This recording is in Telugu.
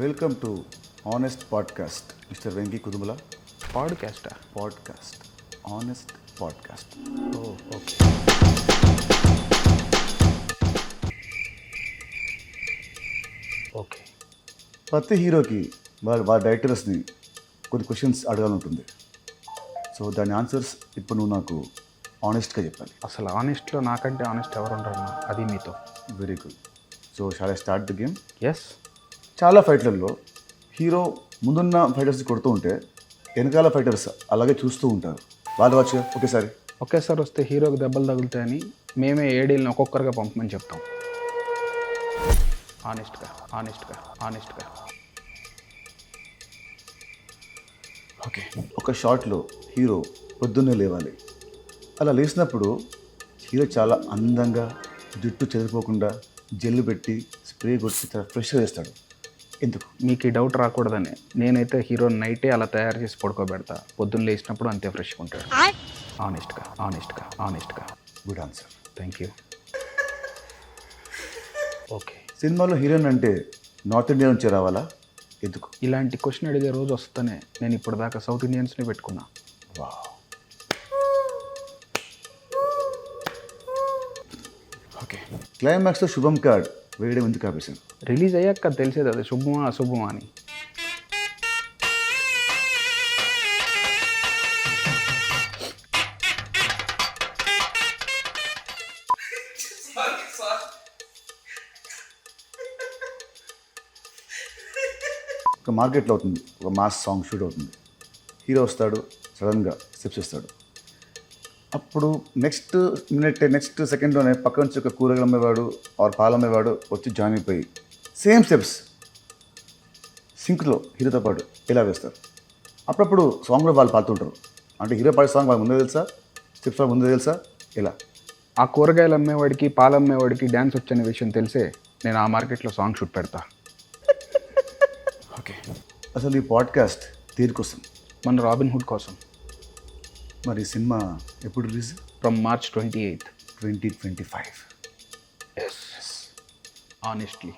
Welcome to honest podcast mister Venky Kudumula. Podcast honest podcast. Okay. Okay. ప్రతి హీరోకి వాళ్ళ డైరెక్టర్స్ని కొన్ని క్వశ్చన్స్ అడగాలంటుంది. సో దాని ఆన్సర్స్ ఇప్పుడు నువ్వు నాకు ఆనెస్ట్గా చెప్పాలి. అసలు ఆనెస్ట్లో నాకంటే ఆనెస్ట్ ఎవరు ఉండరు, అది మీతో. Very good. So shall I start the game? Yes. చాలా ఫైట్లలో హీరో ముందున్న ఫైటర్స్ కొడుతూ ఉంటే వెనకాల ఫైటర్స్ అలాగే చూస్తూ ఉంటారు. వాళ్ళు వచ్చి ఒకేసారి వస్తే హీరోకి దెబ్బలు తగులుతాయని మేమే ఏడీలను ఒక్కొక్కరుగా పంపమని చెప్తాం. ఆనెస్ట్గా. ఓకే. ఒక షాట్లో హీరో పొద్దున్నే లేవాలి. అలా లేచినప్పుడు హీరో చాలా అందంగా జుట్టు చెదిరిపోకుండా జెల్లు పెట్టి స్ప్రే కొట్టి చాలా ఫ్రెష్గా వేస్తాడు. ఎందుకు? మీకు ఈ డౌట్ రాకూడదని నేనైతే హీరో నైటే అలా తయారు చేసి పడుకోబెడతా. పొద్దున్న లేచినప్పుడు అంతే ఫ్రెష్గా ఉంటాడు. ఆనెస్ట్గా. Good answer. Thank you. Okay. సినిమాలో హీరోయిన్ అంటే నార్త్ ఇండియా నుంచి రావాలా? ఎందుకు? ఇలాంటి క్వశ్చన్ అడిగే రోజు వస్తేనే నేను ఇప్పుడు దాకా సౌత్ ఇండియన్స్ని పెట్టుకున్నా. వావ్. ఓకే. క్లైమాక్స్లో శుభం కార్డ్ వేయడం ఎందుకు ఆపేశాను? రిలీజ్ అయ్యాక తెలిసేది అది శుభమా అశుభమా అని. ఒక మార్కెట్లో అవుతుంది, ఒక మాస్ సాంగ్ షూట్ అవుతుంది. హీరో వస్తాడు, సడన్గా స్టెప్స్ ఇస్తాడు. అప్పుడు నెక్స్ట్ సెకండ్లోనే పక్క నుంచి ఒక కూరగాయలు అమ్మేవాడు ఆర్ పాలు అమ్మేవాడు వచ్చి జాయిన్ అయిపోయి సేమ్ స్టెప్స్ సింక్లో హీరోతో పాటు ఇలా వేస్తారు. అప్పుడప్పుడు సాంగ్లో వాళ్ళు పాడుతుంటారు. అంటే హీరో పాడే సాంగ్ వాళ్ళకి ముందే తెలుసా, స్టెప్స్ వాళ్ళకి ముందే తెలుసా? ఇలా ఆ కూరగాయలు అమ్మేవాడికి పాలు అమ్మేవాడికి డ్యాన్స్ వచ్చనే విషయం తెలిసే నేను ఆ మార్కెట్లో సాంగ్ షూట్ పెడతా. ఓకే. అసలు ఈ పాడ్కాస్ట్ దేనికోసం? మన రాబిన్ హుడ్ కోసం. మరి సినిమా ఎప్పుడు release? From March 28th, 2025. Yes. Honestly.